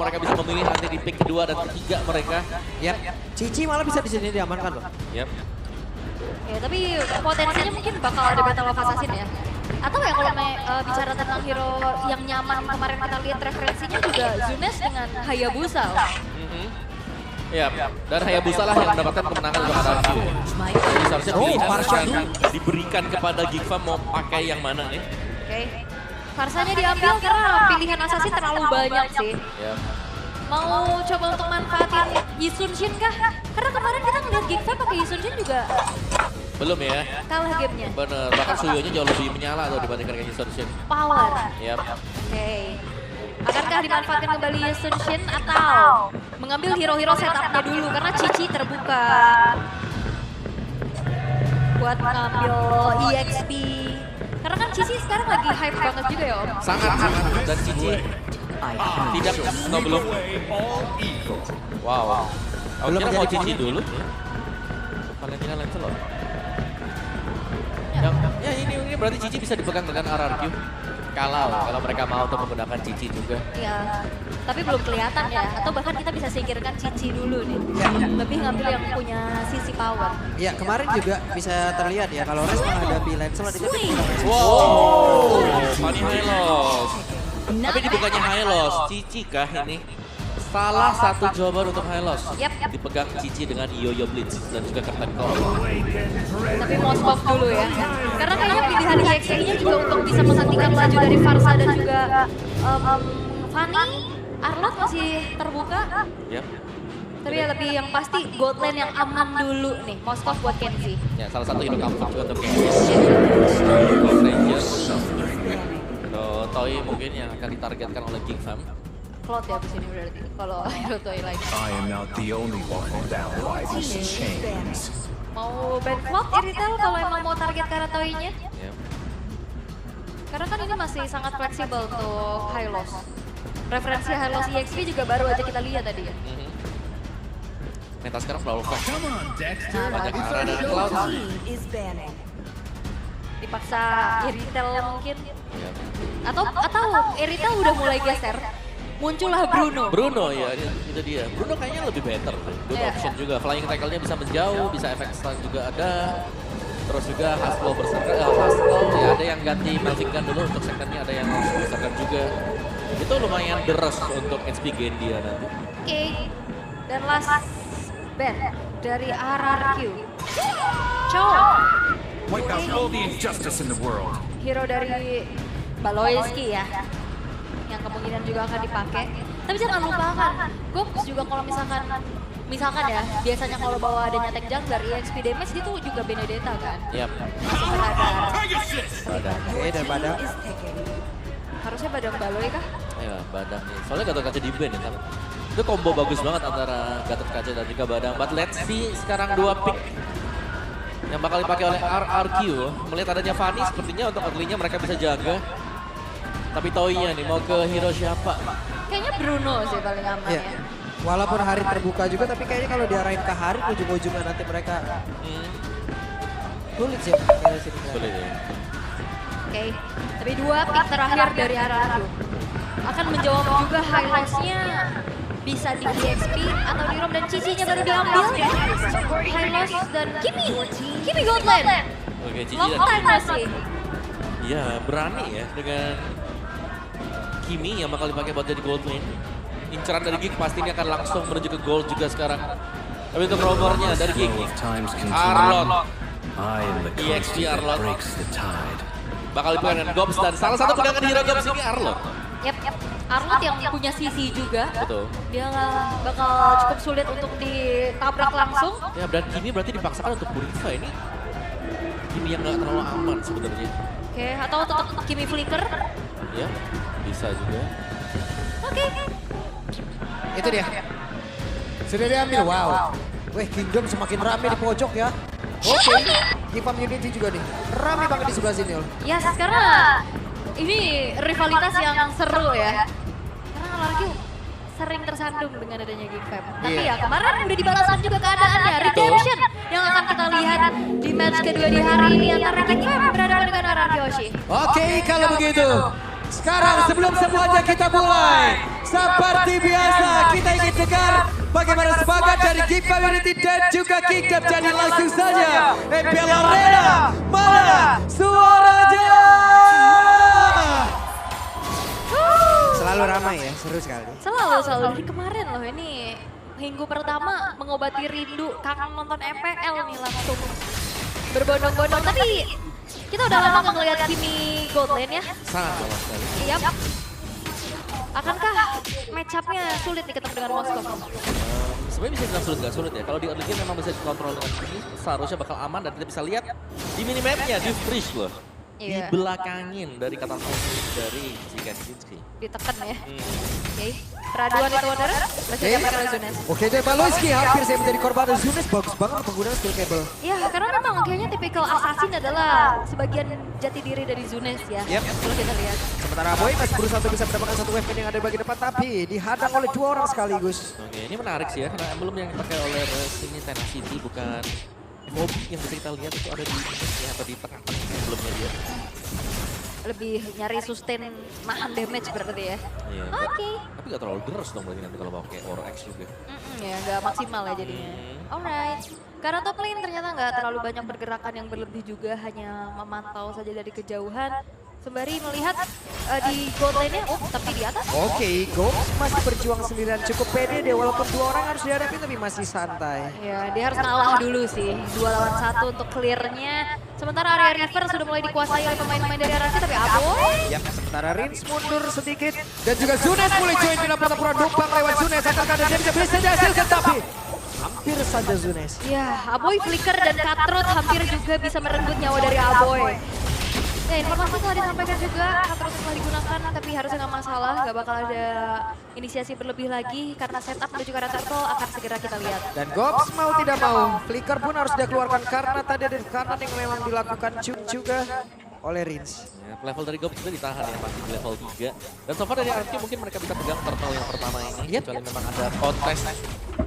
mereka bisa memilih nanti di pick kedua dan ketiga mereka. Yap. Cici malah bisa di sini diamankan loh. Yap. Ya, tapi potensinya mungkin bakal ada Battle of Assassin ya. Atau ya kalau bicara tentang hero yang nyaman kemarin kita lihat referensinya juga Zunes dengan Hayabusa. Ya, dan Hayabusa lah yang mendapatkan kemenangan untuk RRQ. Jadi seharusnya pilihan akan diberikan kepada Gigfa mau pakai yang mana nih. Oke. Farsanya diambil karena pilihan assassin terlalu banyak sih. Ya. Mau coba untuk manfaatin Yisunshin kah? Karena kemarin kita ngeliat Gigfa pakai Yisunshin juga Belum ya. kalah gamenya. Bener, bahkan Suyonya jauh lebih menyala tuh dibandingkan dengan Yisunshin. Power. Yap. Oke. Akankah dimanfaatkan kembali Yisunshin atau mengambil hero-hero setupnya dulu karena Cici terbuka buat ngambil EXP. Karena kan Cici sekarang lagi hype banget juga ya Om. Sangat. Dan Cici tidak, no, belum. Wow. Aku Belum kira mau menjadi Cici point. dulu. Valentina Lancelot. Ya ini berarti Cici bisa dipegang dengan RRQ. Kalau mereka mau untuk menggunakan Cici juga. Iya, tapi belum kelihatan ya. Atau bahkan kita bisa singkirkan Cici dulu nih. Lebih ngambil yang punya sisi power. Ya kemarin juga bisa terlihat ya kalau Res menghadapi Lancelot itu Wow, Fanny Hylos. Tapi di bukannya Hylos, Cici kah ini? Salah satu jawaban untuk Hylos. Yap. Dipegang Cici dengan Yoyo Blitz dan juga Captain Core. Tapi mau swap dulu ya. Karena kayaknya pilihan EXP-nya juga untuk bisa menghentikan laju dari Farsa dan juga Fanny. Arlot masih terbuka. Yap. Tapi ya lebih yang pasti gold lane yang aman dulu nih. Moskov buat Kenzie. Ya, salah satu hero comfort juga untuk Kenzie. Gold Rangers. Atau Toy mungkin yang akan ditargetkan oleh King Fam. Cloud ya di sini berarti. Kalau hero toy lain. I am not the only one bound by these chains. Mau ban Cloud Iritel kalau emang mau target karena toy-nya. Yap. Karena kan ini masih sangat fleksibel untuk Hylos. Referensi Hylos EXP juga baru aja kita lihat tadi ya. Meta sekarang selalu flash. Come on, Dexter. Banyak arah dan Cloud. Dipaksa Iritel mungkin. Yap. Atau Iritel udah mulai geser. Muncullah Bruno. Bruno ya, itu dia. Bruno kayaknya lebih better. Good Iya. option juga. Flying tackle-nya bisa menjauh, bisa efek stun juga ada. Terus juga Haslo berserker, Haslo ya ada yang ganti Melvin Gun dulu untuk second-nya, ada yang langsung berserker juga. Itu lumayan deres untuk HP gain dia nanti. Oke. Dan last ban dari RRQ. Chow. Wipe out all the injustice in the world. Hero dari Baloyski ya. Yang kemungkinan juga akan dipakai. Tapi jangan lupakan, Gops juga kalau misalkan ya, biasanya kalau bawa adanya tag jungler, EXP damage itu juga Benedetta kan. Yap. Masuk ke radar. Badan. Oke dan Badang. Harusnya Badang Baloy kah? Ya, Badan nih. Soalnya Gatot Kaca di ban ya. Tam. Itu combo bagus banget antara Gatot Kaca dan juga Badang. But let's see sekarang dua pick yang bakal dipakai oleh RRQ. Melihat adanya Fanny, sepertinya untuk early-nya mereka bisa jaga. Tapi Toy-nya nih mau ke hero siapa? Kayaknya Bruno sih paling aman Ya. ya. Walaupun hari terbuka juga tapi kayaknya kalau diarahin ke hari ujung-ujungnya nanti mereka sulit sih dari sini. Boleh ya. Oke, tapi dua pick terakhir dari RRQ akan menjawab juga highlights-nya bisa di EXP atau di ROM dan Cici-nya baru diambil. Hylos dan Kimi gold lane. Oke, Cici Long dan time masih. ya berani ya dengan Kimi yang bakal dipakai buat jadi gold lane. Inceran dari Gig pasti ini akan langsung menuju ke gold juga sekarang. Tapi untuk romernya dari Gig, Flow of times continue. Arlot I am the EXP constant that Arlot. breaks the tide. bakal dipegang dengan Gops dan salah satu pegangan hero Gops ini Arlot. Yap, Arlot yang punya sisi juga. Betul. Dia bakal cukup sulit untuk ditabrak langsung. Ya dan Kimi berarti dipaksakan untuk purify ini. Kimi yang nggak terlalu aman sebenarnya. Oke, atau tetap Kimi flicker. Ya, bisa juga. Oke. Itu dia. Sudah diambil, wow. Wih, Kingdom semakin rame di pojok ya. Oke, Gifam Unity juga nih. Rame banget di sebelah sini, Ol. Ya, karena ini rivalitas yang seru ya. Karena RRQ sering tersandung dengan adanya Geek Fam. Tapi Iya. ya kemarin udah dibalasan juga keadaannya. Redemption yang akan kita lihat di match kedua di hari ini antara Geek Fam berhadapan dengan RRQ Oshi. Oke, kalau begitu Sekarang sebelum semuanya kita mulai, seperti biasa kita ingin dengar bagaimana semangat dari Geek Community dan juga Kingdom. Jadi langsung saja, MPL Arena, mana suaranya? Selalu ramai ya, seru sekali. Selalu dari kemarin loh ini minggu pertama mengobati rindu kangen nonton MPL nih langsung berbondong-bondong. Tapi kita udah lama nggak ngeliat Kimi Gold Lane ya. Sangat lama sekali. Iya. Akankah match up-nya sulit nih ketemu dengan Moskov? Sebenarnya bisa dibilang sulit nggak sulit ya. Kalau di early game memang bisa dikontrol dengan ini, seharusnya bakal aman dan kita bisa lihat di minimapnya di freeze loh. Iya. Dibelakangin dari kata dari Zikensinski. Ditekan ya. Oke. Peraduan itu Wanderer. Masih dapatkan oleh Zunes. Oke, dan Baloyski hampir saya menjadi korban dari Zunes. Bagus banget penggunaan skill cable. Ya, karena memang kayaknya tipikal assassin adalah sebagian jati diri dari Zunes ya. Yep. Kalau kita lihat. Sementara Boy masih berusaha untuk bisa mendapatkan satu weapon yang ada di bagian depan, tapi dihadang oleh 2 orang sekaligus. Oke, ini menarik sih ya karena emblem yang dipakai oleh ini Tenacity bukan MOB yang bisa kita lihat itu ada di ya, atau di tengah-tengah emblemnya dia. Lebih nyari sustain nahan damage berarti ya. Iya. Oke. Tapi gak terlalu deres dong berarti nanti kalau pakai Aura X juga. Ya nggak maksimal ya jadinya. Alright. Karena top lane ternyata nggak terlalu banyak pergerakan yang berlebih juga, hanya memantau saja dari kejauhan. Sembari melihat di gold lane-nya, tapi di atas. Oke, Gops masih berjuang sendirian, cukup pede deh walaupun 2 orang harus dihadapi tapi masih santai. Ya, dia harus ngalah dulu sih. 2 lawan 1 untuk clear-nya. Sementara area river sudah mulai dikuasai oleh pemain-pemain dari RRQ, tapi Aboy. Ya, sementara Rins mundur sedikit dan juga Zunes mulai join bila pura-pura numpang lewat Zunes. Akankah dia bisa dihasilkan tapi hampir saja Zunes. Ya, Aboy flicker dan cutthroat hampir juga bisa merenggut nyawa dari Aboy. Ya, informasi telah disampaikan juga, cutthroat telah digunakan, tapi harusnya nggak masalah, nggak bakal ada inisiasi berlebih lagi karena setup menuju ke arah turtle akan segera kita lihat. Dan Gops mau tidak mau, flicker pun harus dia keluarkan karena tadi ada kanan yang memang dilakukan juga oleh Rins. Ya, level dari Gob juga ditahan ya, masih di level 3. Dan so far dari RRQ mungkin mereka bisa pegang turtle yang pertama ini. Kecuali memang ada contest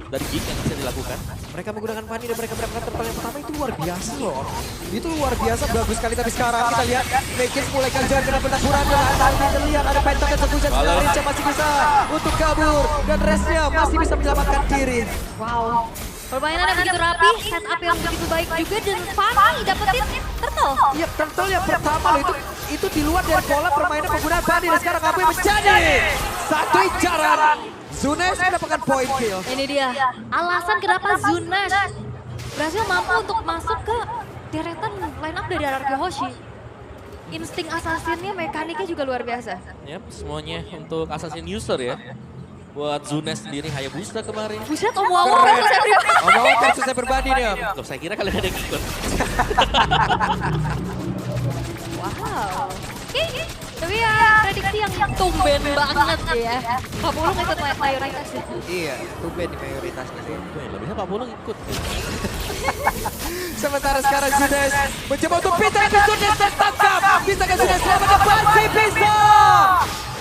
dari Geek yang bisa dilakukan. Mereka menggunakan Fanny dan mereka mendapatkan turtle yang pertama itu luar biasa loh. Itu luar biasa, bagus sekali. Tapi sekarang kita lihat Mekis mulai kejar kena penampuran. Dan kita lihat ada pentakan terpujan. Rins yang masih bisa untuk kabur. Dan restnya masih bisa menyelamatkan diri. Wow. Permainan yang begitu rapi, setup yang begitu baik juga, dan Fanny dapetin turtle. Iya, turtle yang pertama loh itu di luar dari pola permainan penggunaan Fanny. Dan sekarang apa yang menjadi satu incaran. Zunes mendapatkan point kill. Ini dia alasan kenapa Zunes berhasil mampu untuk masuk ke deretan line up dari RRQ Hoshi. Insting assassinnya, mekaniknya juga luar biasa. Yap, semuanya untuk assassin user ya. Buat Zunes sendiri Hayabusa kemarin. Buset, omong-omong kan saya pribadi. Omong-omong versus saya berbanding nih Om. Loh, saya kira kalian ada yang ikut. Wow. Oke, tapi ya prediksi yang tumben banget ya. Pak Pulung ikut mayoritas ya. Iya, tumben di mayoritasnya sih. Lebihnya Pak Pulung ikut. Sementara sekarang Zunes mencoba untuk pintar ke Zunes tertangkap. Bisa ke Zunes selamat pasti bisa.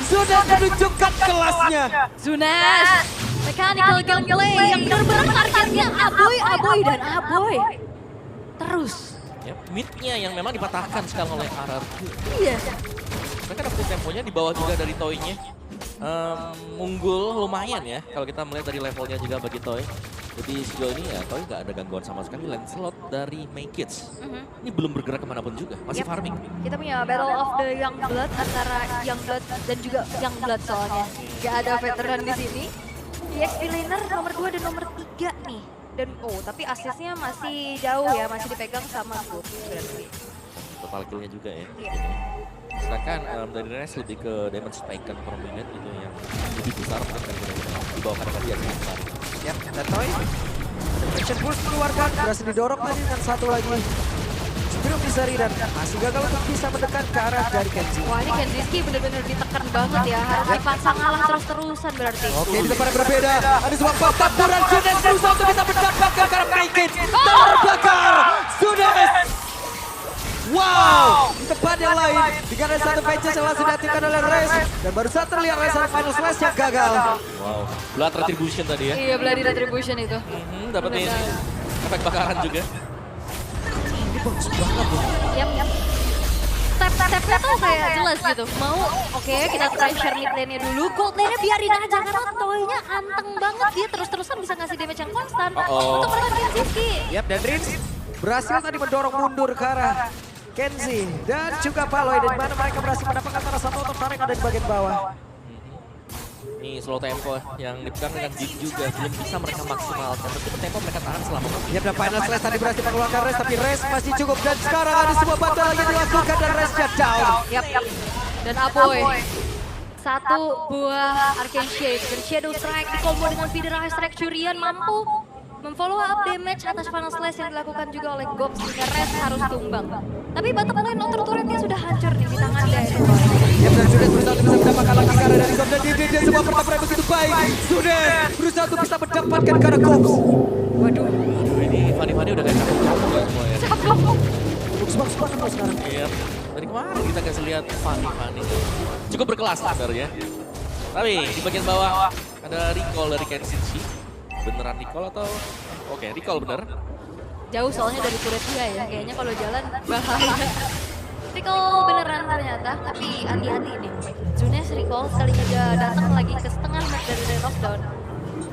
Zunes menunjukkan kelasnya. Zunes, mechanical gameplay yang benar-benar targetnya Aboy dan Aboy. Terus. Yap, mid-nya yang memang dipatahkan sekarang oleh RRQ. Iya. Mereka dapetin temponya di bawah juga dari Toy-nya. Unggul lumayan ya kalau kita melihat dari levelnya juga bagi Toy. Jadi sejauh ini ya Toy nggak ada gangguan sama sekali. Lancelot dari May Kids. Ini belum bergerak kemanapun juga, masih farming. Kita punya Battle of the Young Blood antara Young Blood dan juga Young Blood soalnya. Gak ada veteran di sini. EXP laner nomor 2 dan nomor 3 nih. Dan tapi asisnya masih jauh ya, masih dipegang sama Goop berarti. Total kill-nya juga ya. Iya. Sedangkan dari Rest lebih ke damage taken per minute itu yang lebih besar mungkin di bawah kadang dia lebih besar. Ya, dan Toy. Action Pulse keluarkan, berhasil didorong tadi dengan satu lagi. Sebelum disari dan masih gagal untuk bisa mendekat ke arah dari Kenji. Wah, ini Kenziski bener-bener ditekan banget ya, harus dipaksa ngalah terus-terusan berarti. Oke, di depan yang berbeda. Ada sebuah pertempuran Zunes berusaha untuk bisa mendapatkan karena Mekis terbakar. Zunes. Wow, di tempat yang lain. Dengan ada satu patches yang langsung diaktifkan oleh Rez. Dan baru saja terlihat Rez final slash yang gagal. Wow, Blood Retribution tadi ya. Iya, Bloody Retribution itu. Dapetin efek bakaran juga. Ini bagus banget loh. Yap. step-stepnya tuh kayak jelas gitu. Mau oke, kita pressure mid lane-nya dulu, gold lane-nya biarin aja karena Toy-nya anteng banget, dia terus-terusan bisa ngasih damage yang konstan untuk melawan Kenzie. Yap, dan Rins berhasil tadi mendorong mundur ke arah Kenzie dan juga Paloy, di mana mereka berhasil mendapatkan salah satu otot yang ada di bagian bawah. Ini slow tempo yang dipegang dengan Jig juga belum bisa mereka maksimalkan. Tapi tempo mereka tahan selama Yap, dan final slash tadi berhasil mengeluarkan Res, tapi Res masih cukup. Dan sekarang ada sebuah bantuan lagi dilakukan dan Resnya down. Yap. Dan Aboy. Satu buah Arcane Shade dan Shadow Strike dikombo dengan Feeder High Strike. Curian mampu memfollow up damage atas final slash yang dilakukan juga oleh Gops sehingga Res harus tumbang. Tapi bottom lane outer turretnya sudah hancur nih di tangan dari Yap, dan Sudes berusaha untuk bisa mendapatkan lagi karena dari Gops dan dia sebuah pertempuran begitu baik. Sudes berusaha untuk bisa mendapatkan karena Gops. Waduh. ini Fanny udah kayak capek semua ya. Box banget sekarang. Iya, dari kemarin kita kasih lihat Fanny. Cukup berkelas sebenarnya. Tapi di bagian bawah ada recall dari Kenzie. Beneran recall atau? Oke, recall bener. Jauh soalnya dari turret dia ya, kayaknya kalau jalan bahaya. Recall beneran ternyata, tapi hati-hati nih. Zunes recall sekalinya dia datang lagi ke setengah map dari knockdown.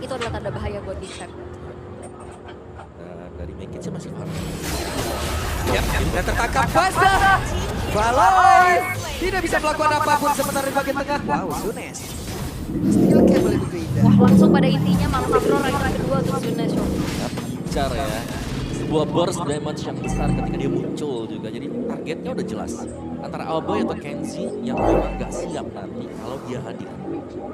Itu adalah tanda bahaya buat defense. Dan dari Make It sih masih Fanny. Yap, dan tertangkap basah. Paloy tidak bisa melakukan apapun sementara di bagian tengah. Wow, Zunes. Still can't believe it. Wah, langsung pada intinya malah throw rank kedua untuk Zunes. Bicar ya. Sebuah burst damage yang besar ketika dia muncul juga. Jadi targetnya udah jelas. Antara Aboy atau Kenzie yang memang gak siap nanti kalau dia hadir.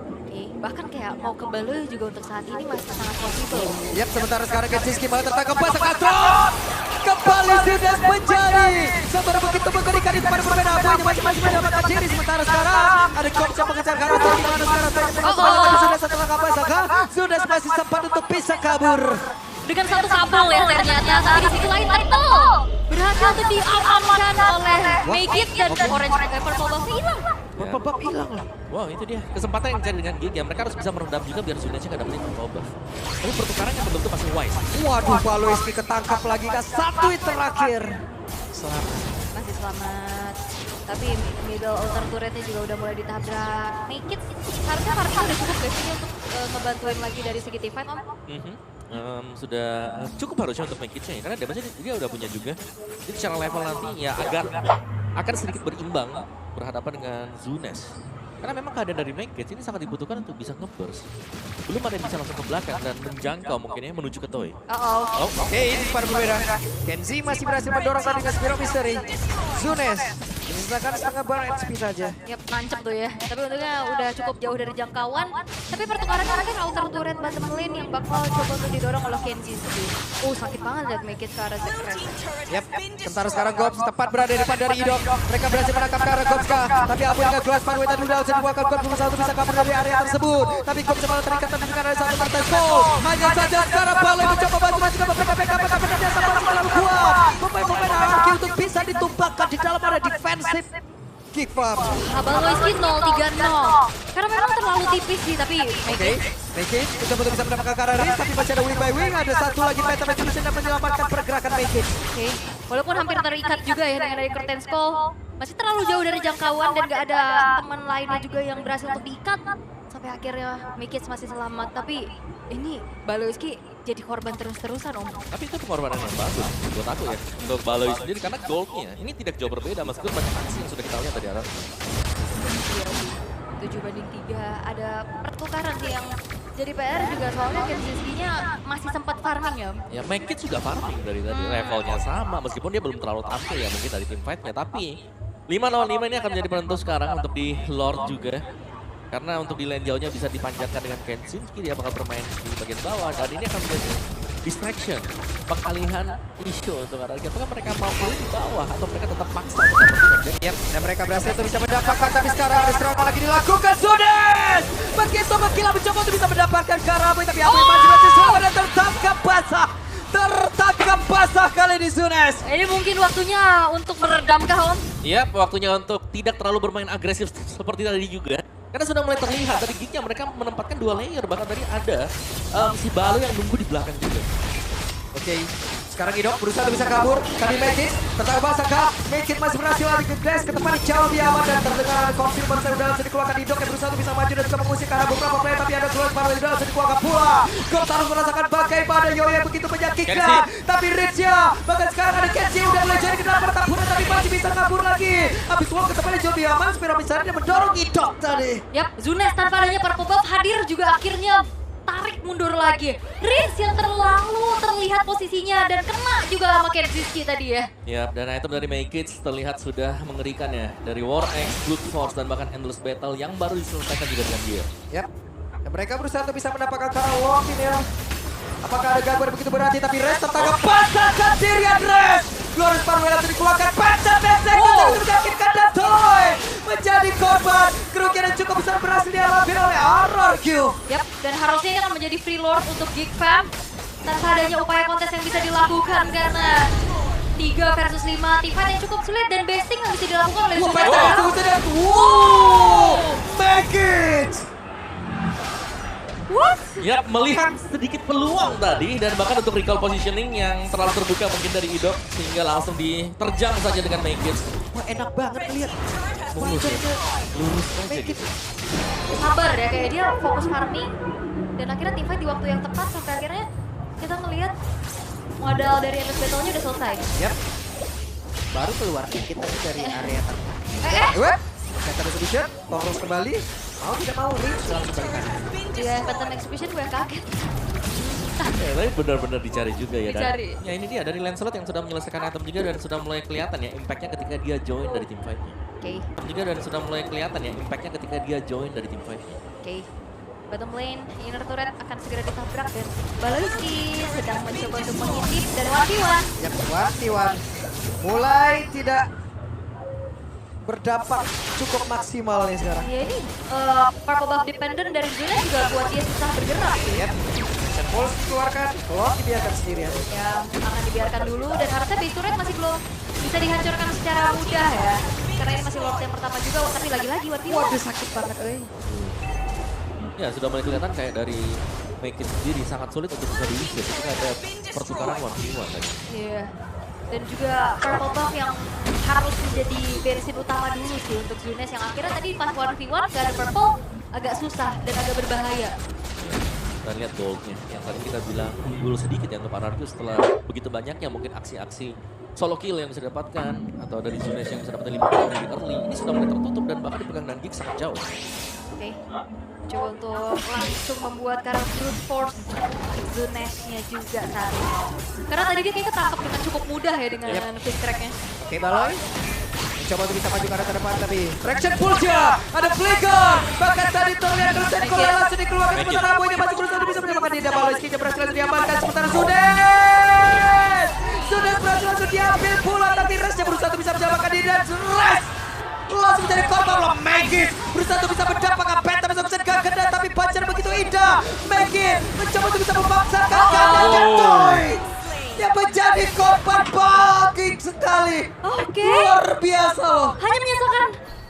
Oke, bahkan kayak mau ke Baloy juga untuk saat ini masih sangat possible. Yap, sementara sekarang Kenzie malah tertangkap basah Castron. Kembali Zunes menjadi sementara begitu mengerikan di depan pemain Aboy masih mendapatkan diri. Sementara sekarang ada Gops yang mengejar ke arah Toy, di mana sekarang Toy Zunes setelah kabur basah. Zunes masih sempat untuk bisa kabur. Dengan satu kabel ya ternyata, tapi di sisi lain Turtle berhasil untuk diamankan oleh Make It dan Orange Purple Buff hilang. Purple Buff hilang lah. Wow, itu dia kesempatan yang dicari dengan Gig ya. Mereka harus bisa meredam juga biar Zunesnya gak dapetin Purple Buff. Tapi pertukaran yang belum tuh masih wise. Waduh, Paloy ketangkap lagi kah? Satu hit terakhir. Masih selamat. Tapi middle outer turretnya juga udah mulai ditabrak. Make It harusnya Farka udah cukup guys ini untuk ngebantuin lagi dari segi team fight om. Sudah cukup harusnya untuk Make It-nya ya, karena damage dia udah punya juga. Jadi secara level nanti ya akan sedikit berimbang berhadapan dengan Zunes. Karena memang keadaan dari Make It ini sangat dibutuhkan untuk bisa nge-burst. Belum ada yang bisa langsung ke belakang dan menjangkau mungkinnya menuju ke Toy. Oke, ini para berbeda. Kenzie masih berhasil mendorong tadi ke Spiro Mystery. Zunes menyisakan setengah bar HP saja. Yap, nancep tuh ya. Tapi untungnya udah cukup jauh dari jangkauan. Tapi pertukarannya mungkin outer turret bottom lane yang bakal coba untuk didorong oleh Kenzie sendiri. Sakit banget lihat Make It ke arah Zekret. Yap, sementara sekarang Gops tepat berada di depan dari Idok. Mereka berhasil menangkap ke arah Gops kah? Tapi Abu dengan Glass Panway tadi udah bisa dibuatkan Gops berusaha untuk bisa kabur dari area tersebut. Tapi Gops malah terikat dengan ada satu partai goal. Hanya saja sekarang Paloy mencoba bantu juga mereka backup dia sama terlalu kuat. Pemain-pemain RRQ untuk bisa ditumpahkan di dalam area defensif. Kick farm. Abang Loiski 0-3-0. Karena memang terlalu tipis sih, tapi Oke, Make It mencoba untuk bisa mendapatkan ke arah Riz, tapi masih ada wing by wing. Ada satu lagi Phantom Execution yang menyelamatkan pergerakan Make It. Oke, walaupun hampir terikat juga ya dengan dari Curtain Skull, masih terlalu jauh dari jangkauan dan gak ada teman lainnya juga yang berhasil untuk diikat. Sampai akhirnya Make It masih selamat, tapi ini Baloyski jadi korban terus-terusan om. Tapi itu pengorbanan yang bagus buat aku ya. Untuk Baloy sendiri karena goldnya ini tidak jauh berbeda. Meskipun banyak aksi yang sudah kita lihat tadi atas. 7-3, ada pertukaran sih yang jadi PR juga soalnya Kenzie-nya masih sempat farming ya. Ya Make It juga farming dari tadi, levelnya sama meskipun dia belum terlalu tampil ya mungkin dari tim fight-nya. Tapi 5-0-5 ini akan menjadi penentu sekarang untuk di Lord juga. Karena untuk di lane jauhnya bisa dipanjatkan dengan Kenzie, dia bakal bermain di bagian bawah. Dan ini akan menjadi distraction, pengalihan isu untuk RRQ. Apakah mereka mau di bawah atau mereka tetap paksa untuk mendapatkan Yap, dan mereka berhasil untuk bisa mendapatkan, tapi sekarang ada serangan lagi dilakukan. Zunes! Begitu menggila mencoba untuk bisa mendapatkan ke arah Aboy, tapi Aboy masih selamat dan tertangkap basah. Tertangkap basah kali ini Zunes. Ini mungkin waktunya untuk meredam kah om? Iya, waktunya untuk tidak terlalu bermain agresif seperti tadi juga. Karena sudah mulai terlihat dari gignya mereka menempatkan 2 layer, bahkan tadi ada si Balo yang nunggu di belakang juga. Oke, sekarang Idok berusaha untuk bisa kabur. Tapi Mekit tertangkap Saka. Mekit masih berhasil lari ke dash ke depan jauh lebih aman dan terdengar confirm saya udah langsung dikeluarkan Idok yang berusaha untuk bisa maju dan juga mengusir ke arah beberapa player tapi ada keluar para udah langsung dikeluarkan pula. Gops harus merasakan bagaimana Yoyo yang begitu menyakitkan. Tapi Rizya bahkan sekarang ada Kenji udah mulai jadi ke dalam pertempuran tapi masih bisa kabur lagi. Habis walk ke depannya jauh lebih aman. Spiro misalnya dia mendorong Idok tadi. Yap, Zunes tanpa adanya Purple Buff hadir juga akhirnya tarik mundur lagi. Riz yang terlalu terlihat posisinya dan kena juga sama Kenziski tadi ya. Yap, dan item dari Make It terlihat sudah mengerikan ya. Dari War X, Blood Force, dan bahkan Endless Battle yang baru diselesaikan juga dengan dia. Yap. Dan mereka berusaha untuk bisa mendapatkan cara walk ini ya. Apakah ada gangguan begitu berarti tapi Rez tertangkap pasangan Tyrion Rez. Glorious Farewell langsung dikeluarkan pancet Benzek untuk menyakitkan dan Toy menjadi korban. Kerugian yang cukup besar berhasil dialami oleh RRQ. Yap, dan harusnya ini akan menjadi free lord untuk Geek Fam tanpa adanya upaya kontes yang bisa dilakukan karena 3 versus 5 teamfight yang cukup sulit dan besting yang bisa dilakukan oleh Wah, Zunes. pancet dan wow, make it. What? Ya, melihat sedikit peluang tadi dan bahkan untuk recall positioning yang terlalu terbuka mungkin dari Idok sehingga langsung diterjang saja dengan Make It. Wah, enak banget lihat. Mulus ya, lurus aja Make it. gitu. Sabar ya, kayak dia fokus farming dan akhirnya teamfight di waktu yang tepat sampai akhirnya kita ngelihat modal dari Endless Battle-nya udah selesai. Yap. Baru keluar dikit tadi dari area Eh, Web. Center Exhibition, Torros kembali. Mau tidak mau, Rich langsung balikan. dia Phantom Exhibition gue kaget. Tapi benar-benar dicari juga ya. Dicari. Dan, ya ini dia dari Lancelot yang sudah menyelesaikan item juga dan sudah mulai kelihatan ya impact-nya ketika dia join dari team fight-nya. Oke, Juga dan sudah mulai kelihatan ya impact-nya ketika dia join dari team fight-nya. oke. Bottom lane, inner turret akan segera ditabrak dan Baloyski sedang mencoba untuk mengintip dan 1v1. Yang Tiwan mulai tidak berdampak cukup maksimal nih sekarang. Ya ini purple buff dependent dari Zunes juga buat dia susah bergerak. Lihat, set pulse dikeluarkan, Lord dibiarkan sendirian. Ya akan dibiarkan dulu dan harusnya base turret masih belum bisa dihancurkan secara mudah ya. Karena ini masih Lord yang pertama juga, tapi lagi-lagi 1v1. Waduh, sakit banget, Ya sudah mulai kelihatan kayak dari Make It sendiri sangat sulit untuk bisa diusir ketika ada pertukaran 1v1 tadi. Iya. Dan juga purple buff yang harus menjadi barisin utama dulu sih untuk Zunes yang akhirnya tadi pas 1v1 gak ada purple agak susah dan agak berbahaya. Dan lihat goldnya yang tadi kita bilang unggul sedikit ya untuk RRQ setelah begitu banyaknya mungkin aksi-aksi solo kill yang bisa didapatkan atau dari Zunes yang bisa dapat 5 kill dari early. Ini sudah mulai tertutup dan bahkan dipegang dan Geek sangat jauh. Oke. Coba untuk langsung membuat karakter brute force Zunes-nya juga saat ini. Karena tadi dia kayak ketangkap dengan cukup mudah ya dengan quick track-nya. Oke, Baloy. Mencoba untuk bisa maju ke arah depan tapi Traction Pulse-nya, ada Flicker. Bahkan tadi terlihat Kristen Cole langsung dikeluarkan sementara Ramboy masih berusaha untuk bisa menyelamatkan Dinda. Baloy skill-nya berhasil langsung diamankan sementara Zunes berhasil langsung diambil pula tapi Rez-nya berusaha untuk bisa menyelamatkan Dinda. Rez langsung menjadi korban oleh Magis. Berusaha untuk bisa mendapatkan peta bisa gak kena tapi pacar begitu indah. Magis mencoba untuk bisa memaksakan ganda Toy yang menjadi korban baging sekali. Oke. Luar biasa loh. Hanya menyisakan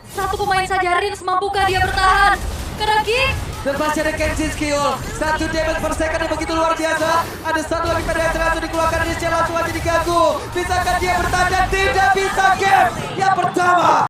satu pemain saja, Rin, semampukah dia bertahan? Karena Geek Dan masih ada Kenshin skill. 1 damage per second yang begitu luar biasa. Ada satu lagi penetrasi langsung dikeluarkan. Rizya langsung aja diganggu. Bisakah dia bertahan dan tidak bisa game yang pertama.